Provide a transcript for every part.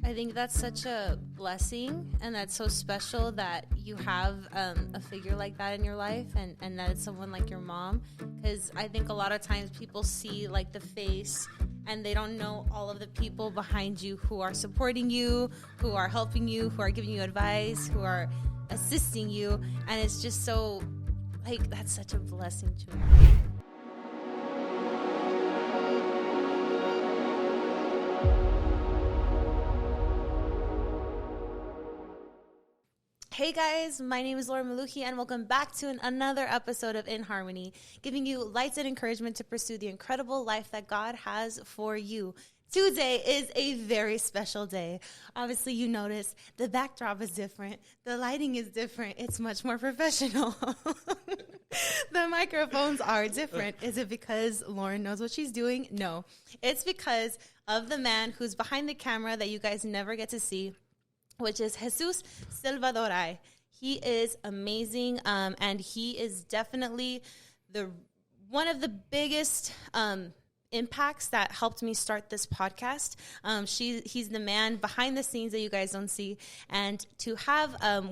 I think that's such a blessing, and that's so special that you have a figure like that in your life, and that it's someone like your mom. Because I think a lot of times people see like the face, and they don't know all of the people behind you who are supporting you, who are helping you, who are giving you advice, who are assisting you, and it's just so like that's such a blessing to me. Hey guys, my name is Laura Maluchi, and welcome back to another episode of In Harmony, giving you lights and encouragement to pursue the incredible life that God has for you. Today is a very special day. Obviously, you notice the backdrop is different. The lighting is different. It's much more professional. The microphones are different. Is it because Lauren knows what she's doing? No. It's because of the man who's behind the camera that you guys never get to see, which is Jesus Silvadoray. He is amazing, and he is definitely one of the biggest impacts that helped me start this podcast. He's the man behind the scenes that you guys don't see, and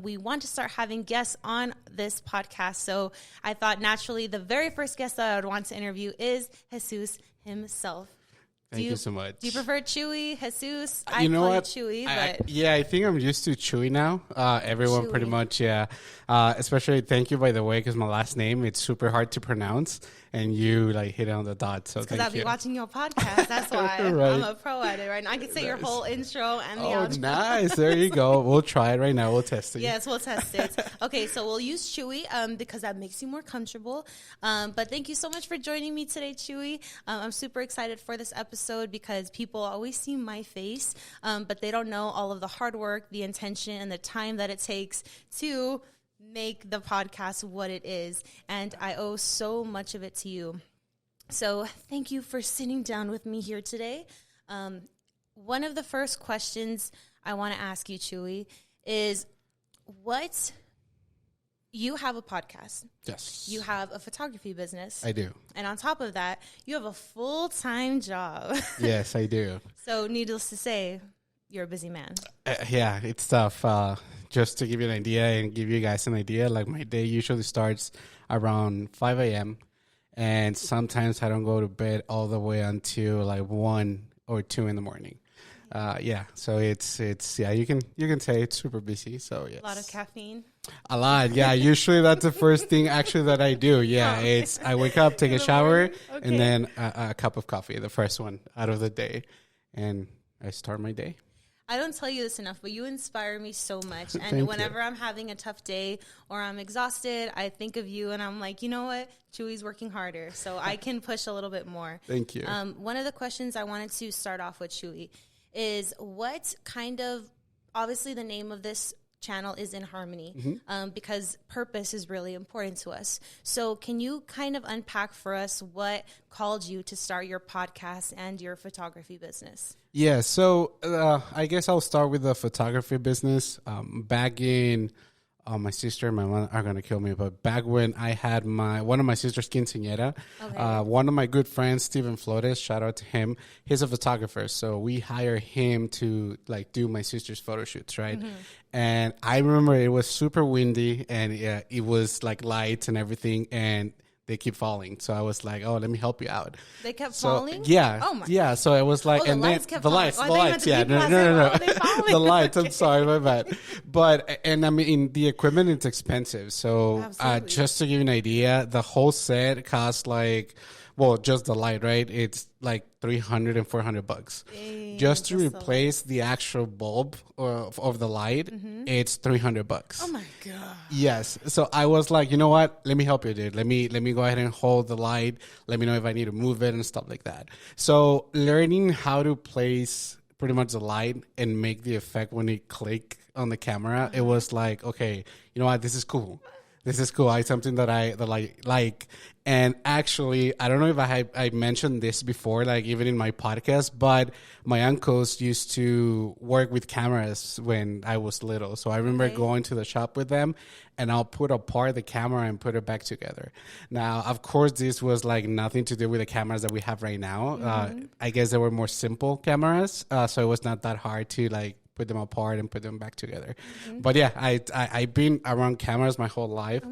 we want to start having guests on this podcast. So I thought naturally the very first guest that I would want to interview is Jesus himself. Thank you so much. Do you prefer Chuy, Jesus? You know what? Chuy, but I think I'm used to Chuy now. Everyone Chuy. pretty much, yeah. Especially thank you, by the way, because my last name, it's super hard to pronounce, and you like hit it on the dot. So because thank I'll be you. watching your podcast. That's why Right. I'm a pro at it right now. I can say your whole intro and the outro. Nice. There you go. We'll try it right now. We'll test it. Yes, we'll test it. Okay, so we'll use Chuy because that makes you more comfortable. But thank you so much for joining me today, Chuy. I'm super excited for this episode because people always see my face, but they don't know all of the hard work, the intention, and the time that it takes to make the podcast what it is. And I owe so much of it to you. So thank you for sitting down with me here today. One of the first questions I want to ask you, Chuy, is you have a podcast. Yes. You have a photography business. I do. And on top of that, you have a full-time job. Yes, I do. So needless to say, you're a busy man. Yeah, it's tough. Just to give you an idea and give you guys an idea, like my day usually starts around 5 a.m. and sometimes I don't go to bed all the way until like 1 or 2 in the morning. So it's you can say it's super busy. So yes. A lot of caffeine. A lot, yeah. Usually that's the first thing actually that I do. Yeah, I wake up, take a shower, and then a cup of coffee, the first one out of the day, and I start my day. I don't tell you this enough, but you inspire me so much. And whenever I'm having a tough day or I'm exhausted, I think of you and I'm like, you know what? Chuy's working harder, so I can push a little bit more. Thank you. One of the questions I wanted to start off with, Chuy, is what kind of, obviously the name of this channel is In Harmony, because purpose is really important to us. So can you kind of unpack for us what called you to start your podcast and your photography business? Yeah, so I guess I'll start with the photography business. Back in, my sister and my mom are going to kill me, but back when I had one of my sister's quinceañera, one of my good friends, Steven Flores, shout out to him, he's a photographer. So we hire him to like do my sister's photo shoots, right? And I remember it was super windy and it was like lights and everything, and they keep falling. So I was like, oh, let me help you out. They kept falling? Yeah. Oh my. Yeah. So it was like, and then the lights. Yeah. No. The lights. I'm sorry, my bad. But, and I mean, the equipment is expensive. So just to give you an idea, the whole set costs like, well, just the light, right? It's like $300 and $400. Dang, just to replace the actual bulb of the light, it's $300. Oh my God. Yes. So I was like, you know what? Let me help you, dude. Let me go ahead and hold the light. Let me know if I need to move it and stuff like that. So learning how to place pretty much the light and make the effect when it click on the camera, it was like, okay, you know what? This is cool. It's something that I like. And actually, I don't know if I mentioned this before, like even in my podcast, but my uncles used to work with cameras when I was little. So I remember going to the shop with them, and I'll put apart the camera and put it back together. Now, of course, this was like nothing to do with the cameras that we have right now. I guess they were more simple cameras, so it was not that hard to like put them apart and put them back together. But yeah, I've been around cameras my whole life,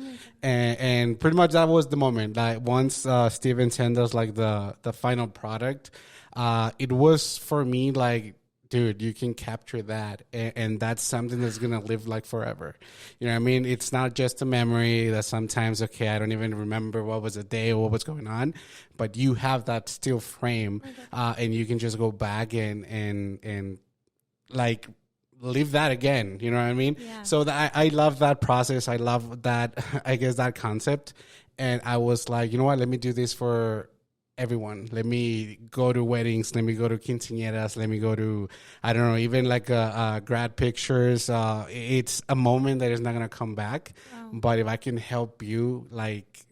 and pretty much that was the moment. Like once Steven sent us like the final product, it was for me like, dude, you can capture that, and that's something that's gonna live like forever. You know what I mean? It's not just a memory that sometimes, okay, I don't even remember what was the day or what was going on, but you have that still frame, and you can just go back and like live that again. You know what I mean? Yeah. So I love that process. I love that, I guess, that concept. And I was like, you know what? Let me do this for everyone. Let me go to weddings. Let me go to quinceañeras. Let me go to, I don't know, even like grad pictures. It's a moment that is not going to come back. Wow. But if I can help you, like,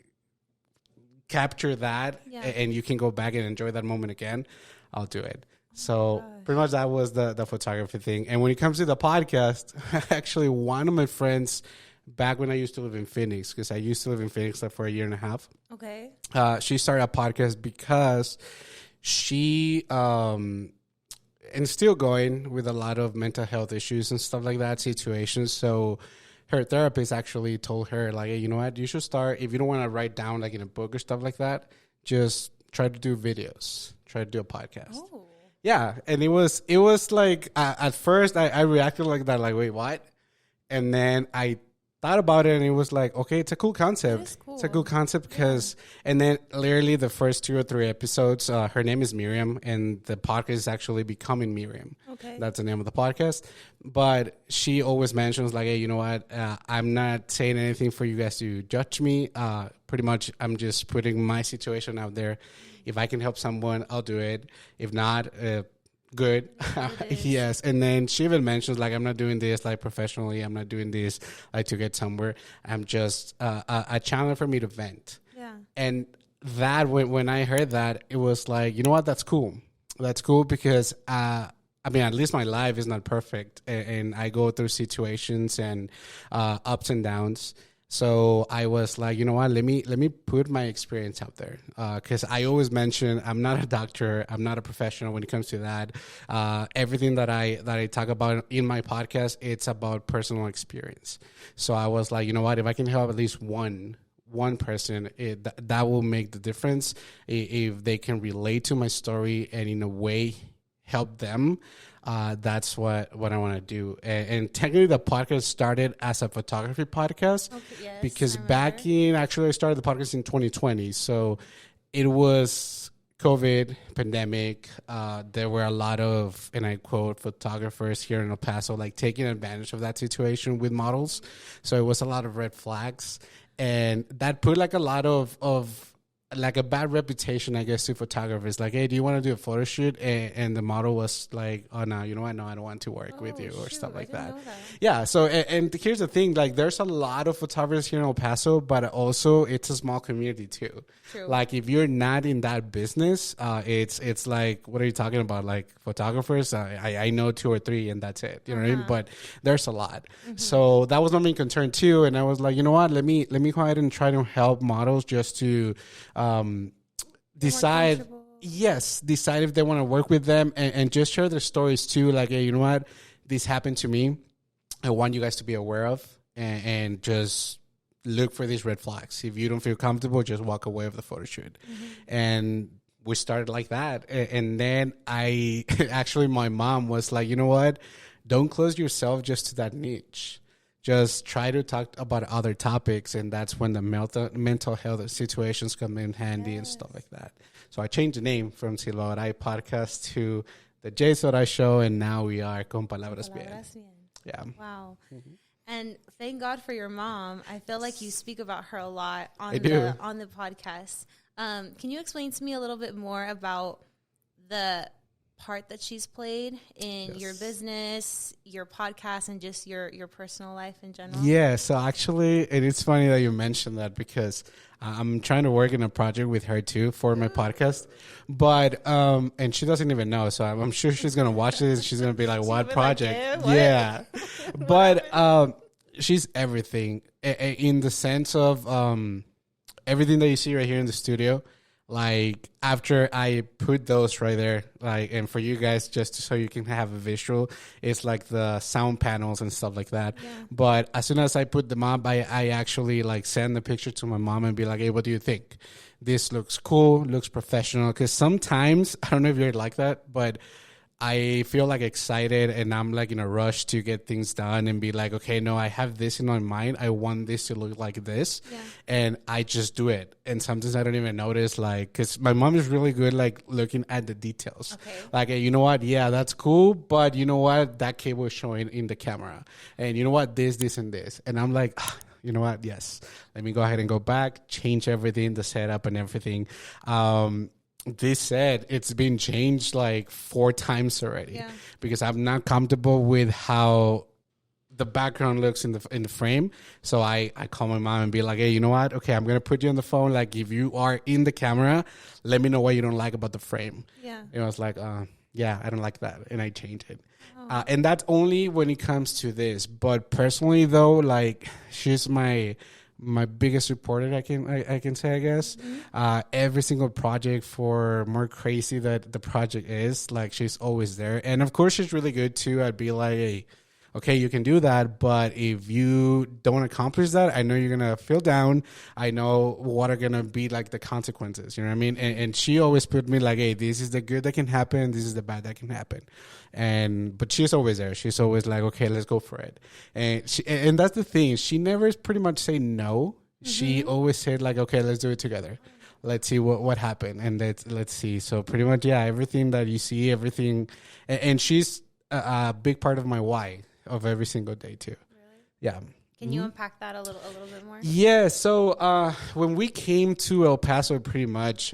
capture that, and you can go back and enjoy that moment again, I'll do it. So pretty much that was the photography thing. And when it comes to the podcast, actually one of my friends back when I used to live in Phoenix, because I used to live in Phoenix like for a year and a half. Okay. She started a podcast because she and still going with a lot of mental health issues and stuff like that, situations. So her therapist actually told her, like, hey, you know what, you should start, if you don't want to write down like in a book or stuff like that, just try to do videos, try to do a podcast. Oh. Yeah. And it was like, at first I reacted like that, like, wait, what? And then I thought about it, and it was like, okay, it's a cool concept. Cool. It's a cool concept because, and then literally the first 2 or 3 episodes, her name is Miriam, and the podcast is actually Becoming Miriam. Okay. That's the name of the podcast. But she always mentions like, hey, you know what? I'm not saying anything for you guys to judge me. Pretty much, I'm just putting my situation out there. If I can help someone, I'll do it. If not, good. Yes. And then she even mentions like, I'm not doing this like professionally. I'm not doing this like to get somewhere. I'm just a channel for me to vent. Yeah. And that when I heard that, it was like, you know what? That's cool. That's cool because I mean, at least my life is not perfect, and I go through situations and ups and downs. So I was like, you know what, let me put my experience out there. Cause I always mention, I'm not a doctor. I'm not a professional when it comes to that. Everything that I talk about in my podcast, it's about personal experience. So I was like, you know what, if I can help at least one person, that will make the difference. If they can relate to my story and in a way help them, that's what I want to do. And technically the podcast started as a photography podcast, because back in, actually I started the podcast in 2020. So it was COVID pandemic. There were a lot of, and I quote, photographers here in El Paso, like taking advantage of that situation with models. So it was a lot of red flags, and that put like a lot of like a bad reputation, I guess, to photographers. Like, hey, do you want to do a photo shoot? And the model was like, oh, no, you know what? No, I don't want to work with you, or stuff like that. Yeah. So, and here's the thing, like, there's a lot of photographers here in El Paso, but also it's a small community too. True. Like, if you're not in that business, it's like, what are you talking about? Like, photographers, I know 2 or 3 and that's it. You know what I mean? But there's a lot. So that was my main concern too. And I was like, you know what? Let me go ahead and try to help models just to decide if they want to work with them, and just share their stories too. Like, hey, you know what? This happened to me. I want you guys to be aware of, and just look for these red flags. If you don't feel comfortable, just walk away of the photo shoot. And we started like that. And then actually my mom was like, you know what? Don't close yourself just to that niche. Just try to talk about other topics, and that's when the mental health situations come in handy and stuff like that. So I changed the name from Silvadoray Podcast to the Silvadoray Show, and now we are Con Palabras Bien. Yeah. Wow. And thank God for your mom. I feel like you speak about her a lot on the podcast. Can you explain to me a little bit more about the part that she's played in your business, your podcast, and just your personal life in general? Yeah, so actually, and it's funny that you mentioned that, because I'm trying to work in a project with her too for my podcast, but and she doesn't even know, so I'm sure she's gonna watch this. She's gonna be like, "What project?" Like, what? Yeah, but she's everything in the sense of everything that you see right here in the studio. Like after I put those right there, like, and for you guys, just so you can have a visual, it's like the sound panels and stuff like that. Yeah. But as soon as I put them up, I actually like send the picture to my mom and be like, hey, what do you think? This looks cool, looks professional. Because sometimes, I don't know if you're like that, but I feel like excited and I'm like in a rush to get things done and be like, okay, no, I have this in my mind. I want this to look like this. Yeah. And I just do it. And sometimes I don't even notice, like, because my mom is really good, like, looking at the details. Okay. Like, hey, you know what? Yeah, that's cool. But you know what? That cable is showing in the camera. And you know what? This, and this. And I'm like, you know what? Yes. Let me go ahead and go back, change everything, the setup and everything. This said, it's been changed like 4 times already because I'm not comfortable with how the background looks in the frame. So I call my mom and be like, hey, you know what? Okay, I'm going to put you on the phone. Like, if you are in the camera, let me know what you don't like about the frame. Yeah. And I was like, yeah, I don't like that. And I changed it. And that's only when it comes to this. But personally, though, like, she's my biggest supporter, I can say, I guess. Every single project, for more crazy that the project is, like, she's always there. And of course, she's really good too. I'd be like, hey, okay, you can do that, but if you don't accomplish that, I know you're going to feel down. I know what are going to be like the consequences, you know what I mean? And she always put me like, hey, this is the good that can happen. This is the bad that can happen. But she's always there. She's always like, okay, let's go for it. And that's the thing. She never pretty much say no. She always said like, okay, let's do it together. Let's see what happened. And let's see. So pretty much, yeah, everything that you see, everything. And she's a big part of my why of every single day too. Really? Yeah. Can you unpack that a little bit more? Yeah. So when we came to El Paso, pretty much,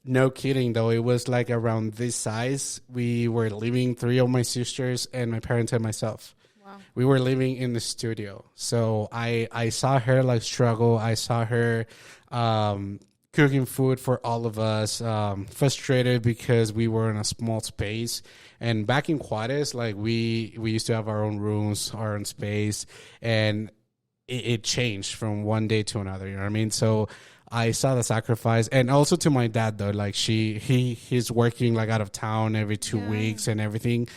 no kidding though, it was like around this size. We were living, 3 of my sisters and my parents and myself. Wow. We were living in the studio. So I saw her like struggle. I saw her cooking food for all of us, frustrated because we were in a small space. And back in Juarez, like we used to have our own rooms, our own space, and it changed from one day to another, you know what I mean? So I saw the sacrifice. And also to my dad though, like he's working like out of town every 2 weeks and everything.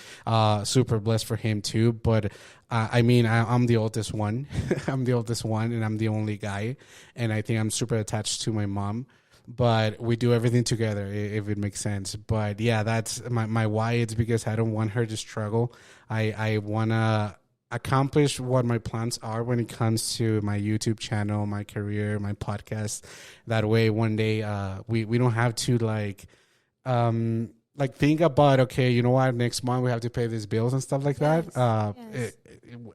Super blessed for him too. But I mean, I'm the oldest one. I'm the oldest one and I'm the only guy. And I think I'm super attached to my mom. But we do everything together, if it makes sense. But yeah, that's my why. It's because I don't want her to struggle. I want to accomplish what my plans are when it comes to my YouTube channel, my career, my podcast. That way, one day, we don't have to like think about, okay, you know what, next month we have to pay these bills and stuff like that.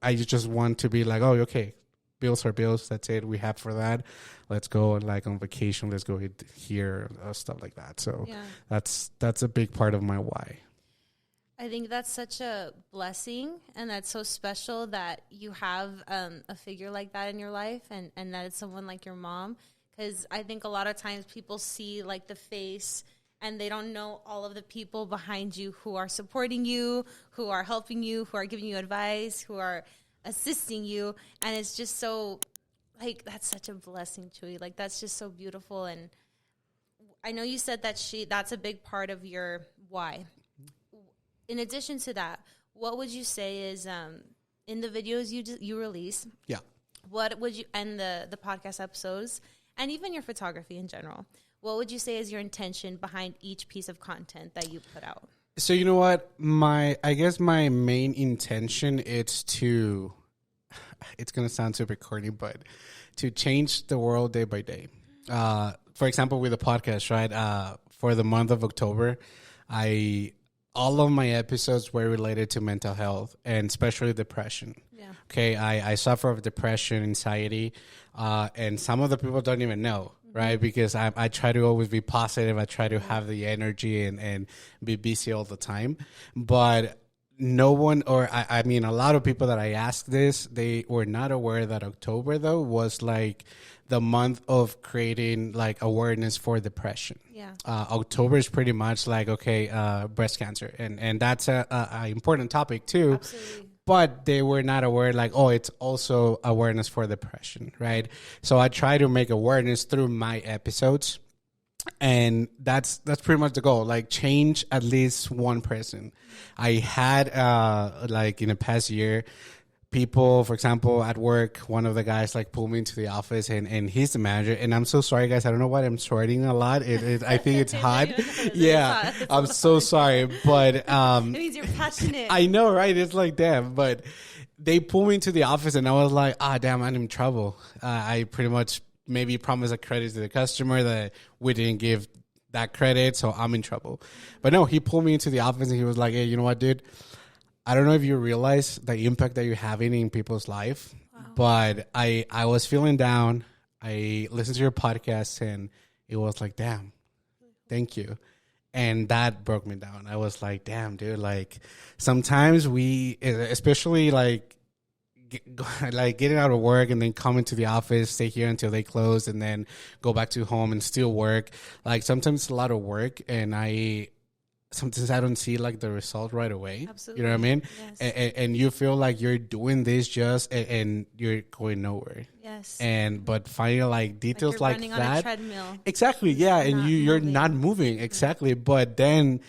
I just want to be like, oh, okay, bills are bills. That's it. We have for that. Let's go like on vacation. Let's go here, stuff like that. So that's a big part of my why. I think that's such a blessing, and that's so special that you have a figure like that in your life, and that it's someone like your mom. Because I think a lot of times people see like the face, and they don't know all of the people behind you who are supporting you, who are helping you, who are giving you advice, who are assisting you. And it's just so, like, that's such a blessing, Chuy. Like, that's just so beautiful. And I know you said that that's a big part of your why. In addition to that, what would you say is in the videos you release? Yeah. What would you, and the podcast episodes, and even your photography in general, what would you say is your intention behind each piece of content that you put out? So you know what, I guess my main intention is to, it's gonna sound super corny, but to change the world day by day. For example, with the podcast, right? For the month of October, all of my episodes were related to mental health and especially depression. Yeah. Okay, I suffer of depression, anxiety, and some of the people don't even know, right? Because I try to always be positive. I try to have the energy and be busy all the time. But no one, or I mean, a lot of people that I asked this, they were not aware that October, though, was like the month of creating like awareness for depression. Yeah. October is pretty much like, okay, breast cancer. And that's a important topic too. Absolutely. But they were not aware like, oh, it's also awareness for depression, right? So I try to make awareness through my episodes. And that's pretty much the goal. Like change at least one person. I had like in the past year, people, for example, at work, one of the guys like pulled me into the office, and he's the manager. And I'm so sorry, guys. I don't know why I'm sweating a lot. I think it's hot. Yeah, I'm so sorry, but it means you're passionate. I know, right? It's like damn, but they pulled me into the office, and I was like, damn, I'm in trouble. I pretty much maybe promised a credit to the customer that we didn't give that credit, so I'm in trouble. But no, he pulled me into the office, and he was like, hey, you know what, dude? I don't know if you realize the impact that you're having in people's life, but I was feeling down. I listened to your podcast, and it was like, damn, thank you. And that broke me down. I was like, damn, dude, like sometimes we, especially like getting out of work and then coming to the office, stay here until they close, and then go back to home and still work. Like sometimes it's a lot of work, and sometimes I don't see like the result right away. Absolutely. You know what I mean? Yes. And you feel like you're doing this just and you're going nowhere. Yes. But finding like details like running that. on a treadmill. Exactly. Yeah. And you're not moving. Exactly. But then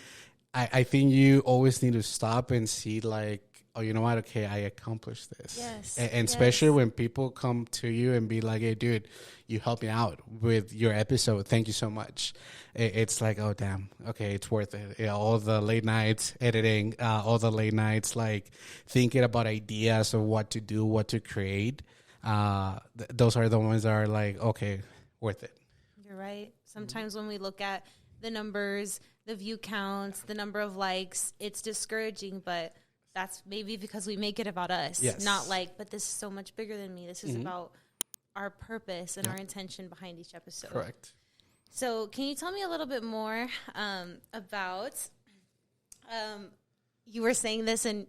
I think you always need to stop and see like, oh, you know what? Okay, I accomplished this. Yes. And especially when people come to you and be like, hey, dude, you helped me out with your episode. Thank you so much. It's like, oh, damn. Okay, it's worth it. Yeah, all the late nights editing, all the late nights, like thinking about ideas of what to do, what to create. Those are the ones that are like, okay, worth it. You're right. Sometimes when we look at the numbers, the view counts, the number of likes, it's discouraging, but that's maybe because we make it about us. Yes. Not like, but this is so much bigger than me. This is about our purpose and our intention behind each episode. Correct. So can you tell me a little bit more about, you were saying this in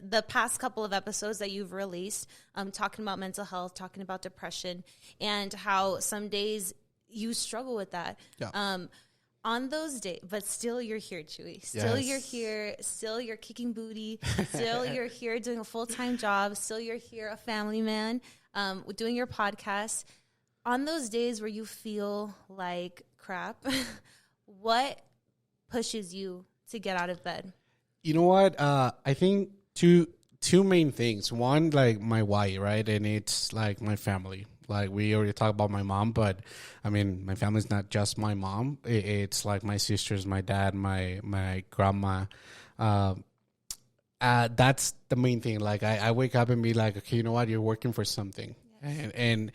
the past couple of episodes that you've released, talking about mental health, talking about depression, and how some days you struggle with that. Yeah. On those days, but still you're here, Chuy. Still you're here. Still you're kicking booty. Still you're here doing a full-time job. Still you're here, a family man, doing your podcast. On those days where you feel like crap, what pushes you to get out of bed? You know what? I think two main things. One, like my why, right? And it's like my family. Like we already talked about my mom, but I mean, my family's not just my mom. It's like my sisters, my dad, my grandma. That's the main thing. Like I wake up and be like, okay, you know what? You're working for something. Yes. And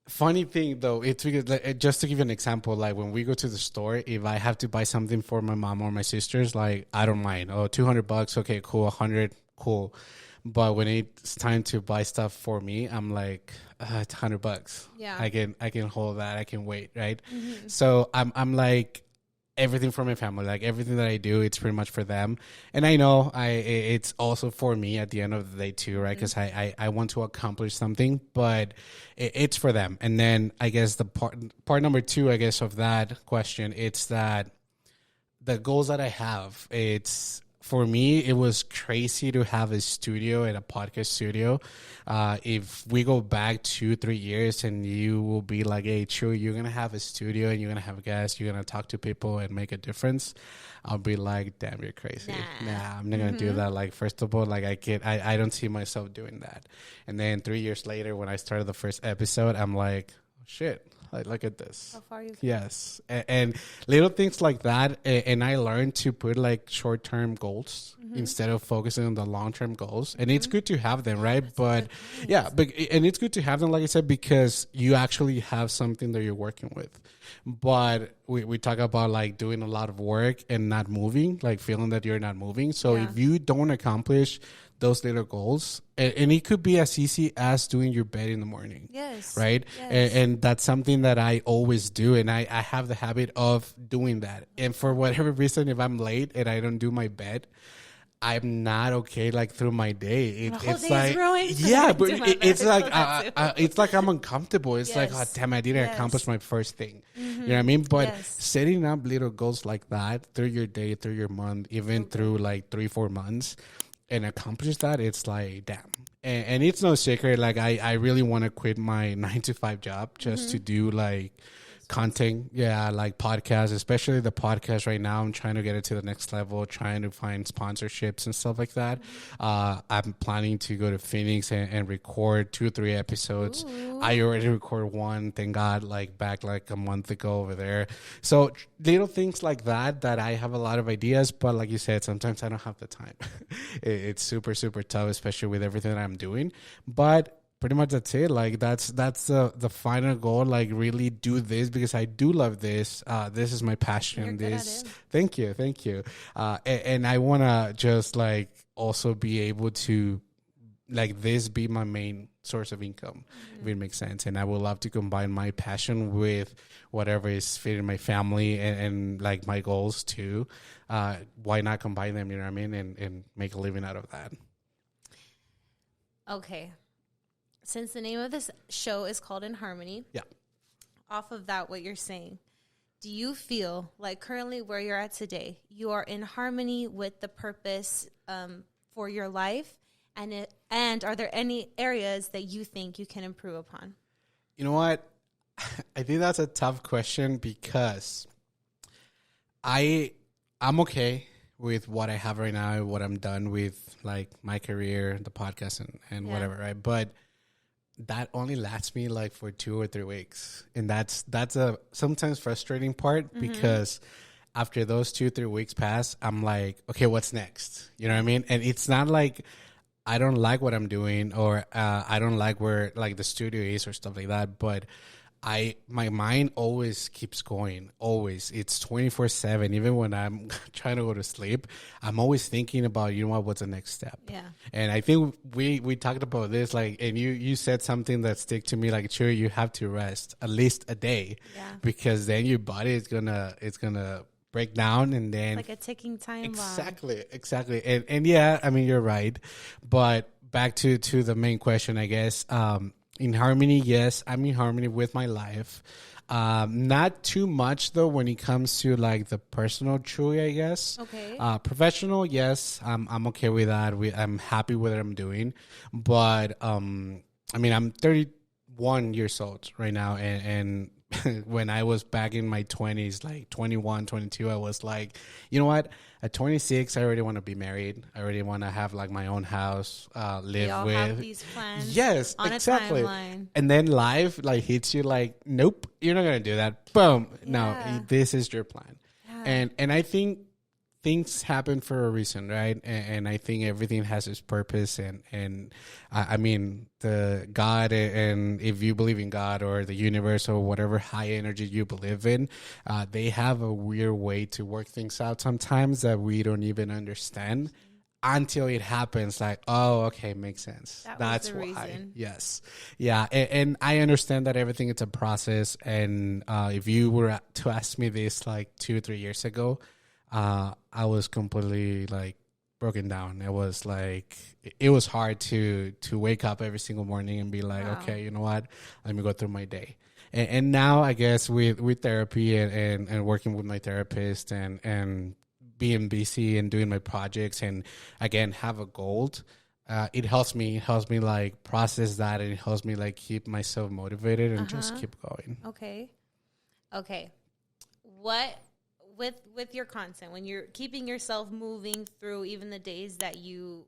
funny thing though, it's because like, just to give you an example, like when we go to the store, if I have to buy something for my mom or my sisters, like I don't mind. Oh, $200. Okay, cool. 100. Cool. But when it's time to buy stuff for me, I'm like, it's $100. Yeah, I can hold that. I can wait, right? Mm-hmm. So I'm like everything for my family, like everything that I do, it's pretty much for them. And I know it's also for me at the end of the day too, right? Because I want to accomplish something, but it's for them. And then I guess the part number two, I guess, of that question, it's that the goals that I have, it's. For me, it was crazy to have a studio and a podcast studio. If we go back 2-3 years and you will be like, hey, Chuy, you're going to have a studio and you're going to have guests, you're going to talk to people and make a difference. I'll be like, damn, you're crazy. Nah, I'm not going to do that. Like, first of all, like I don't see myself doing that. And then 3 years later, when I started the first episode, I'm like, oh, shit. Like, look at this. How far you come. Yes. And little things like that. And I learned to put like short-term goals instead of focusing on the long-term goals. And it's good to have them, right? But and it's good to have them, like I said, because you actually have something that you're working with. But we talk about like doing a lot of work and not moving, like feeling that you're not moving. So if you don't accomplish those little goals, and it could be as easy as doing your bed in the morning. Yes. Right? Yes. And that's something that I always do. And I have the habit of doing that. And for whatever reason, if I'm late and I don't do my bed, I'm not okay like through my day. It's like, yeah, but it's like it's like I'm uncomfortable. It's like, oh damn, I didn't accomplish my first thing. You know what I mean? But setting up little goals like that through your day, through your month, even through like 3-4 months, and accomplish that, it's like, damn. And it's no secret. Like I really want to quit my 9-to-5 job just to do like content. Yeah, like podcasts, especially the podcast right now. I'm trying to get it to the next level, trying to find sponsorships and stuff like that. I'm planning to go to Phoenix and record 2-3 episodes. Ooh. I already recorded one, thank God, like back like a month ago over there. So little things like that I have a lot of ideas, but like you said, sometimes I don't have the time. It's super, super tough, especially with everything that I'm doing. But pretty much that's it. Like that's the final goal. Like really do this because I do love this. This is my passion. You're good at it. Thank you. And I wanna just like also be able to like this be my main source of income, if it makes sense. And I would love to combine my passion with whatever is fitting my family and like my goals too. Why not combine them? You know what I mean? And make a living out of that. Okay. Since the name of this show is called In Harmony, Yeah. off of that, what you're saying, do you feel like currently where you're at today, you are in harmony with the purpose for your life? And are there any areas that you think you can improve upon? You know what? I think that's a tough question because I'm okay with what I have right now, what I'm done with, like my career, the podcast, and whatever, right? But that only lasts me like for 2 or 3 weeks, and that's a sometimes frustrating part because after those 2-3 weeks pass, I'm like, okay, what's next? You know what I mean? And it's not like I don't like what I'm doing or I don't like where like the studio is or stuff like that, but my mind always keeps going. Always. It's 24/7. Even when I'm trying to go to sleep, I'm always thinking about, you know what's the next step? Yeah. And I think we talked about this, like, and you said something that stick to me, like, Chuy, you have to rest at least a day. Yeah. Because then your body is gonna break down, and then Like a ticking time bomb. Exactly. And yeah, I mean, you're right. But back to the main question, I guess, in harmony, yes, I'm in harmony with my life. Not too much though when it comes to like the personal Chuy, I guess. Okay. Professional, yes, I'm okay with that. I'm happy with what I'm doing. But I mean, I'm 31 years old right now, and when I was back in my 20s, like 21, 22, I was like, you know what? At 26, I already want to be married. I already want to have like my own house, live we all with. have these plans. Yes, on exactly. a timeline. And then life like hits you like, nope, you're not gonna do that. Boom. Yeah. No, this is your plan. Yeah. And I think things happen for a reason, right? And I think everything has its purpose. And I mean, the God, and if you believe in God or the universe or whatever high energy you believe in, they have a weird way to work things out sometimes that we don't even understand until it happens. Like, oh, okay, makes sense. That's the why. reason. Yes. Yeah. And I understand that everything is a process. And if you were to ask me this like 2 or 3 years ago, I was completely like broken down. It was like, it was hard to wake up every single morning and be like, Wow. okay, you know what? Let me go through my day. And now I guess with therapy and working with my therapist and being busy and doing my projects and again, have a goal, it helps me like process that, and it helps me like keep myself motivated and just keep going. Okay. What with your content, when you're keeping yourself moving through even the days that you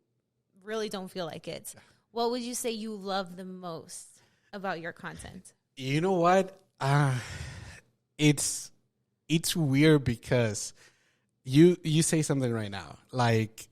really don't feel like it, what would you say you love the most about your content? You know what? It's weird because you say something right now, like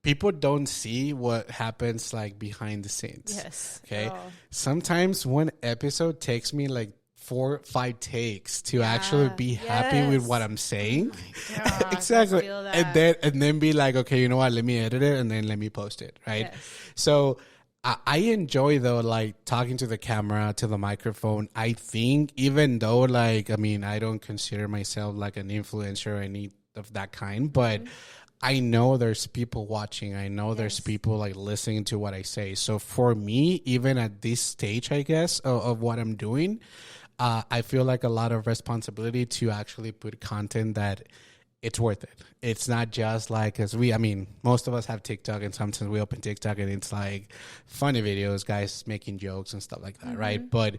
people don't see what happens like behind the scenes. Yes. Okay. Oh. Sometimes one episode takes me like 4-5 takes to actually be happy with what I'm saying. Oh my gosh, Exactly. I feel that. And then be like, okay, you know what? Let me edit it and then let me post it. Right. Yes. So I enjoy though, like talking to the camera, to the microphone. I think even though like, I mean, I don't consider myself like an influencer or any of that kind, but I know there's people watching. I know there's people like listening to what I say. So for me, even at this stage, I guess, of what I'm doing, I feel like a lot of responsibility to actually put content that it's worth it. It's not just like, most of us have TikTok, and sometimes we open TikTok and it's like funny videos, guys making jokes and stuff like that, right? But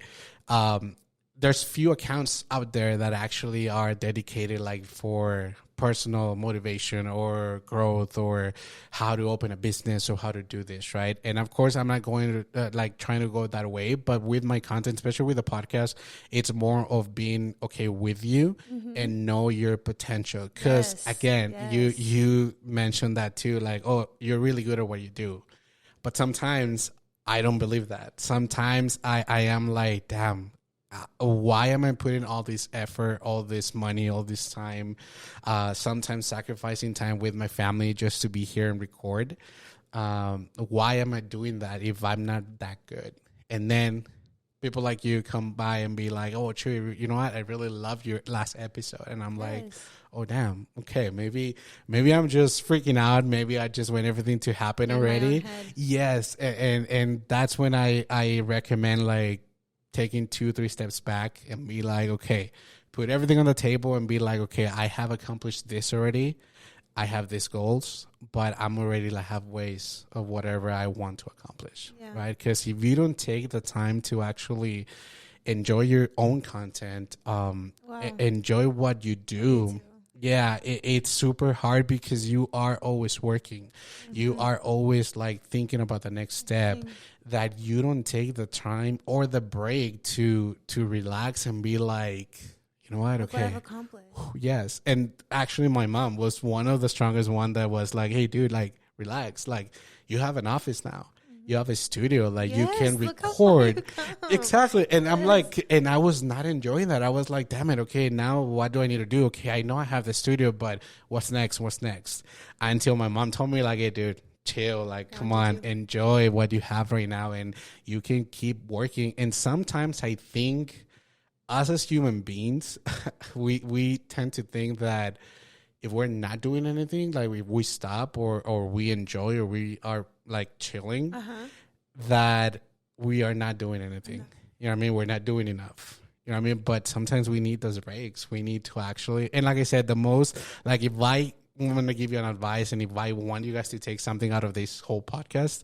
there's few accounts out there that actually are dedicated like for personal motivation or growth or how to open a business or how to do this, right? And of course, I'm not going to like trying to go that way, but with my content, especially with the podcast, it's more of being okay with you and know your potential. Because again, you mentioned that too, like, oh, you're really good at what you do. But sometimes I don't believe that. Sometimes I am like, damn, why am I putting all this effort, all this money, all this time, sometimes sacrificing time with my family just to be here and record? Why am I doing that if I'm not that good? And then people like you come by and be like, oh, Chuy, you know what? I really loved your last episode. And I'm like, oh, damn. Okay, maybe I'm just freaking out. Maybe I just want everything to happen already. Yes. And that's when I recommend like taking 2-3 steps back and be like, okay, put everything on the table and be like, okay, I have accomplished this already. I have these goals, but I'm already like halfway of whatever I want to accomplish, right? Because if you don't take the time to actually enjoy your own content, enjoy what you do, it's super hard because you are always working. You are always like thinking about the next step, that you don't take the time or the break to relax and be like, you know what? Okay. What I've accomplished. Yes. And actually my mom was one of the strongest one that was like, hey dude, like relax. Like you have an office now. You have a studio, like you can record. Exactly. And I'm like, and I was not enjoying that. I was like, damn it. Okay. Now what do I need to do? Okay. I know I have the studio, but what's next? Until my mom told me like, hey dude, chill, like come on, enjoy what you have right now and you can keep working. And sometimes I think us as human beings, we tend to think that if we're not doing anything, like if we stop or we enjoy or we are like chilling, that we are not doing anything. You know what I mean? We're not doing enough. You know what I mean? But sometimes we need those breaks. We need to actually, and like I said, the most, like if I want to give you an advice and if I want you guys to take something out of this whole podcast,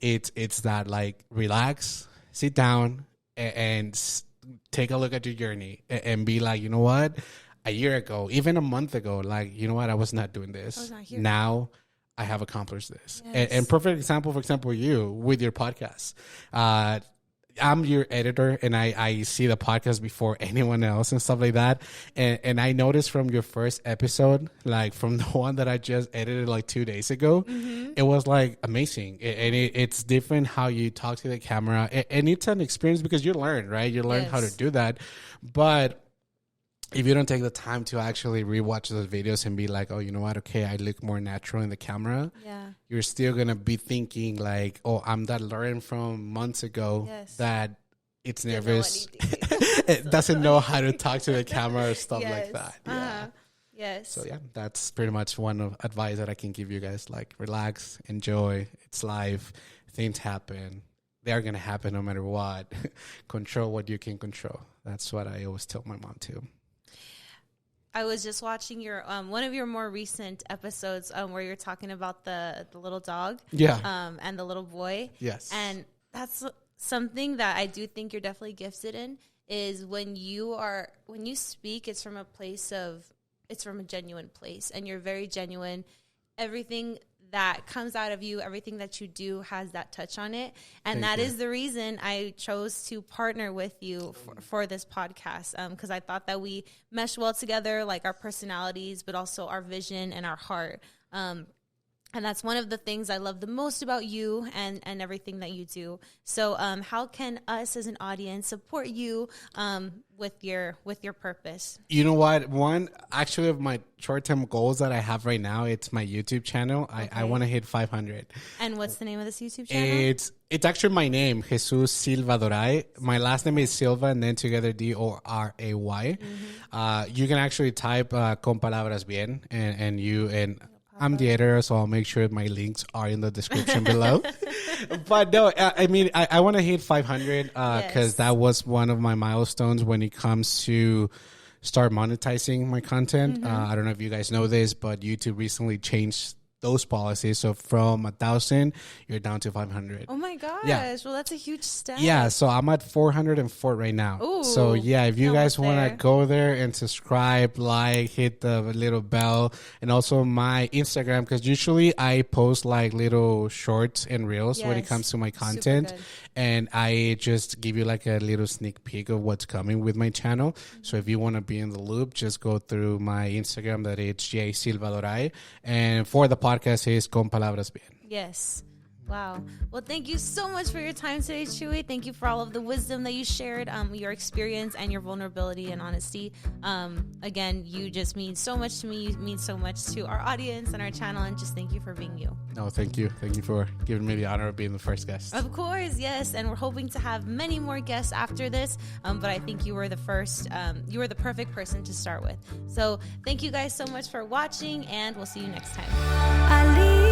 it's that like relax, sit down and take a look at your journey and be like, you know what? A year ago, even a month ago, like, you know what? I was not doing this. Now I have accomplished this. And perfect example, for example, you with your podcast. I'm your editor and I see the podcast before anyone else and stuff like that. And I noticed from your first episode, like from the one that I just edited like 2 days ago, it was like amazing. It's different how you talk to the camera. And it's an experience because you learn, right? You learn how to do that. But if you don't take the time to actually rewatch those videos and be like, oh, you know what? Okay, I look more natural in the camera. You're still going to be thinking like, oh, I'm that Lauren from months ago that it's nervous. It doesn't know how to talk to the camera or stuff like that. So yeah, that's pretty much one of advice that I can give you guys. Like relax, enjoy. It's life. Things happen. They're going to happen no matter what. Control what you can control. That's what I always tell my mom too. I was just watching your one of your more recent episodes where you're talking about the little dog, and the little boy, and that's something that I do think you're definitely gifted in. Is when you speak, it's from a genuine place, and you're very genuine. Everything that comes out of you, everything that you do has that touch on it. And that is the reason I chose to partner with you for this podcast. Because I thought that we mesh well together, like our personalities, but also our vision and our heart. And that's one of the things I love the most about you and everything that you do. So how can us as an audience support you with your purpose? You know what? One actually of my short-term goals that I have right now, it's my YouTube channel. I want to hit 500. And what's the name of this YouTube channel? It's actually my name, Jesus Silvadoray. My last name is Silva and then together Doray. You can actually type Con Palabras Bien and I'm the editor, so I'll make sure my links are in the description below. But no, I mean, I want to hit 500 because that was one of my milestones when it comes to start monetizing my content. I don't know if you guys know this, but YouTube recently changed those policies. So from 1,000, you're down to 500. Oh my gosh. Yeah. Well, that's a huge step. Yeah. So I'm at 404 right now. Ooh, so yeah, if you guys want to there. go there and subscribe, like, hit the little bell, and also my Instagram, because usually I post like little shorts and reels when it Yes. comes to my Super content. good. And I just give you like a little sneak peek of what's coming with my channel. Mm-hmm. So if you want to be in the loop, just go through my Instagram, that it's Silvadoray. And for the podcast, is Con Palabras Bien. Yes. Wow. Well, thank you so much for your time today, Chuy. Thank you for all of the wisdom that you shared, your experience and your vulnerability and honesty. Again, you just mean so much to me. You mean so much to our audience and our channel, and just thank you for being you. No, thank you. Thank you for giving me the honor of being the first guest. Of course, yes. And we're hoping to have many more guests after this. But I think you were the first, you were the perfect person to start with. So thank you guys so much for watching, and we'll see you next time.